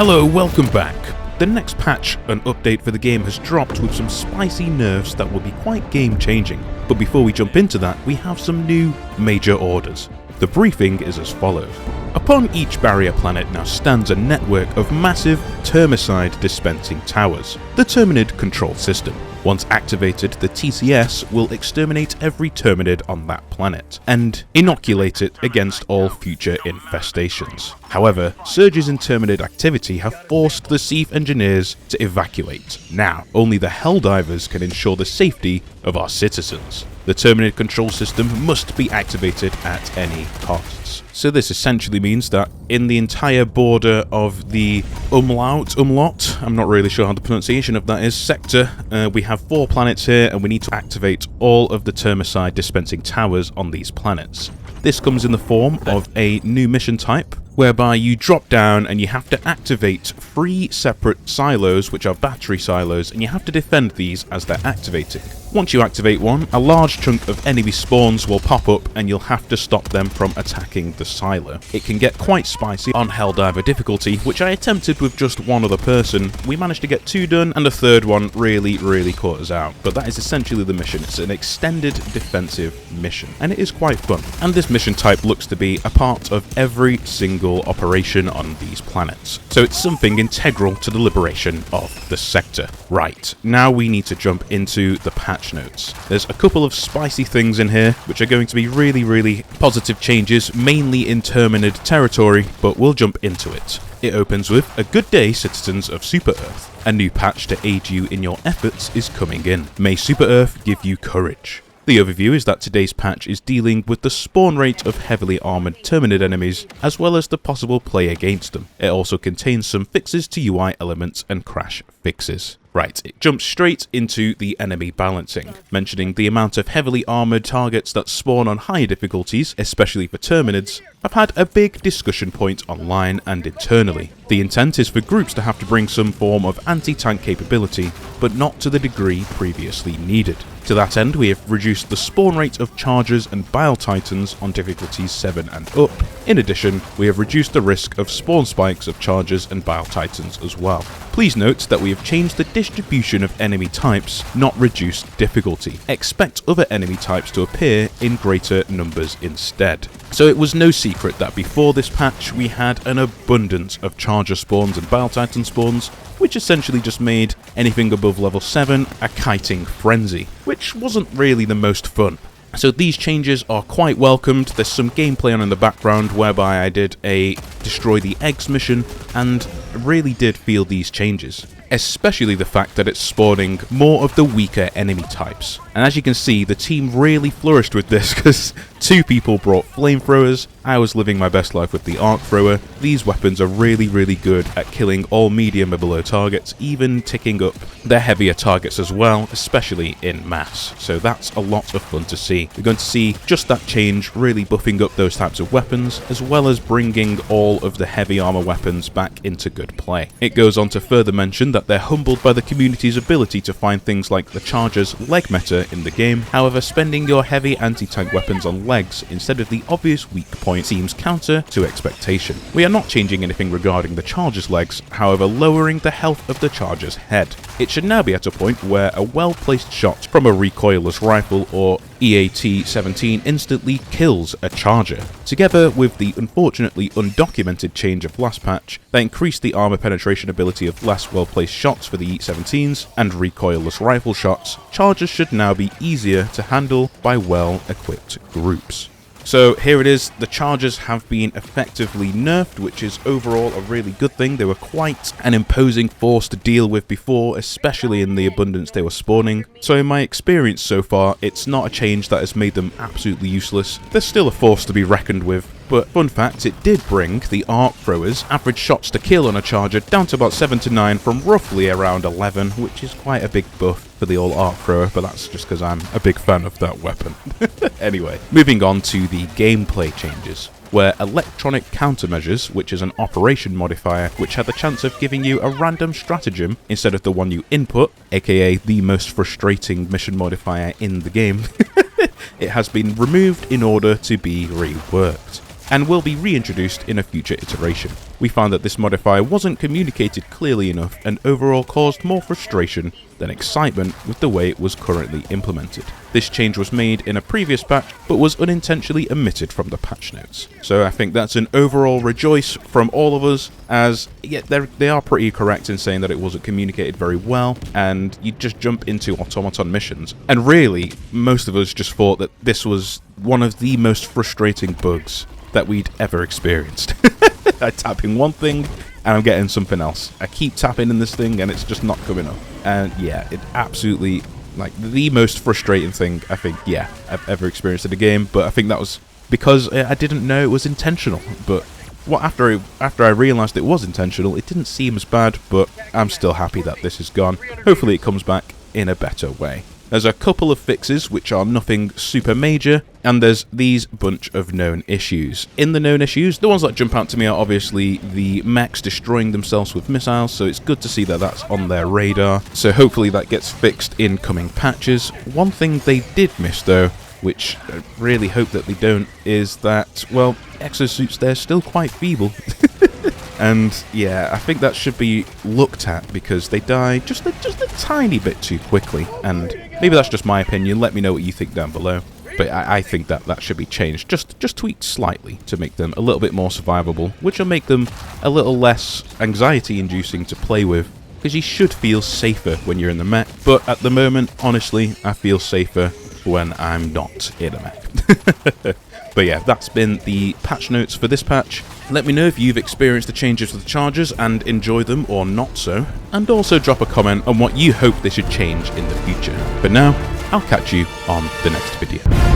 Hello, welcome back. The next patch and update for the game has dropped with some spicy nerfs that will be quite game-changing. But before we jump into that, we have some new major orders. The briefing is as follows. Upon each barrier planet now stands a network of massive termicide dispensing towers, the Terminid control system. Once activated, the TCS will exterminate every Terminid on that planet, and inoculate it against all future infestations. However, surges in Terminid activity have forced the Siege engineers to evacuate. Now, only the Helldivers can ensure the safety of our citizens. The Terminid control system must be activated at any costs. So this essentially means that in the entire border of the umlaut, I'm not really sure how the pronunciation of that is, sector, we have 4 planets here and we need to activate all of the termicide dispensing towers on these planets. This comes in the form of a new mission type, whereby you drop down and you have to activate 3 separate silos, which are battery silos, and you have to defend these as they're activating. Once you activate one, a large chunk of enemy spawns will pop up and you'll have to stop them from attacking the silo. It can get quite spicy on Helldiver difficulty, which I attempted with just one other person. We managed to get 2 done, and the third one really caught us out. But that is essentially the mission. It's an extended defensive mission, and it is quite fun. And this mission type looks to be a part of every single operation on these planets. So it's something integral to the liberation of the sector. Right, now we need to jump into the patch notes. There's a couple of spicy things in here, which are going to be really positive changes, mainly in Terminid territory, but we'll jump into it. It opens with, "A good day, citizens of Super Earth. A new patch to aid you in your efforts is coming in. May Super Earth give you courage." The overview is that today's patch is dealing with the spawn rate of heavily armoured Terminid enemies, as well as the possible play against them. It also contains some fixes to UI elements and crash fixes. Right, it jumps straight into the enemy balancing, mentioning the amount of heavily armoured targets that spawn on higher difficulties, especially for Terminids, have had a big discussion point online and internally. The intent is for groups to have to bring some form of anti-tank capability, but not to the degree previously needed. To that end, we have reduced the spawn rate of Chargers and Bile Titans on difficulties 7 and up. In addition, we have reduced the risk of spawn spikes of Chargers and Bile Titans as well. Please note that we have changed the distribution of enemy types, not reduced difficulty. Expect other enemy types to appear in greater numbers instead. So it was no secret that before this patch we had an abundance of Charger spawns and Bile Titan spawns, which essentially just made anything above level 7 a kiting frenzy, which wasn't really the most fun. So these changes are quite welcomed. There's some gameplay on in the background whereby I did a destroy the eggs mission and really did feel these changes. Especially the fact that it's spawning more of the weaker enemy types. And as you can see, the team really flourished with this because 2 people brought flamethrowers. I was living my best life with the arc thrower. These weapons are really good at killing all medium or below targets, even ticking up their heavier targets as well, especially in mass. So that's a lot of fun to see. We're going to see just that change really buffing up those types of weapons, as well as bringing all of the heavy armor weapons back into good play. It goes on to further mention that they're humbled by the community's ability to find things like the Charger's leg meta in the game. However, spending your heavy anti-tank weapons on legs instead of the obvious weak point seems counter to expectation. We are not changing anything regarding the Charger's legs, however lowering the health of the Charger's head. It should now be at a point where a well-placed shot from a recoilless rifle or EAT-17 instantly kills a Charger. Together with the unfortunately undocumented change of last patch that increased the armor penetration ability of less well-placed shots for the EAT-17s and recoilless rifle shots, Chargers should now be easier to handle by well-equipped groups. So here it is, the Chargers have been effectively nerfed, which is overall a really good thing. They were quite an imposing force to deal with before, especially in the abundance they were spawning. So in my experience so far, it's not a change that has made them absolutely useless. They're still a force to be reckoned with. But fun fact, it did bring the arc throwers' average shots to kill on a Charger down to about 7 to 9 from roughly around 11, which is quite a big buff for the old arc thrower, but that's just because I'm a big fan of that weapon. Anyway, moving on to the gameplay changes, where electronic countermeasures, which is an operation modifier which had the chance of giving you a random stratagem instead of the one you input, aka the most frustrating mission modifier in the game, it has been removed in order to be reworked. and will be reintroduced in a future iteration. We found that this modifier wasn't communicated clearly enough and overall caused more frustration than excitement with the way it was currently implemented. This change was made in a previous patch, but was unintentionally omitted from the patch notes. So I think that's an overall rejoice from all of us, as yeah, they are pretty correct in saying that it wasn't communicated very well, and you just jump into automaton missions. And really, most of us just thought that this was one of the most frustrating bugs that we'd ever experienced. I tap in one thing and I'm getting something else. I keep tapping in this thing and it's just not coming up. And yeah, it absolutely, like, the most frustrating thing I think, yeah, I've ever experienced in a game. But I think that was because I didn't know it was intentional. But after I realised it was intentional, it didn't seem as bad, but I'm still happy that this is gone. Hopefully it comes back in a better way. There's a couple of fixes which are nothing super major, and there's these bunch of known issues. In the known issues, the ones that jump out to me are obviously the mechs destroying themselves with missiles, so it's good to see that that's on their radar. So hopefully that gets fixed in coming patches. One thing they did miss though, which I really hope that they don't, is that, well, exosuits, they're still quite feeble. And yeah, I think that should be looked at because they die just a tiny bit too quickly. And maybe that's just my opinion. Let me know what you think down below. But I think that should be changed, just tweaked slightly to make them a little bit more survivable, which will make them a little less anxiety-inducing to play with. Because you should feel safer when you're in the mech. But at the moment, honestly, I feel safer when I'm not in a mech. But yeah, that's been the patch notes for this patch. Let me know if you've experienced the changes to the chargers and enjoy them or not so. And also drop a comment on what you hope they should change in the future. But now, I'll catch you on the next video.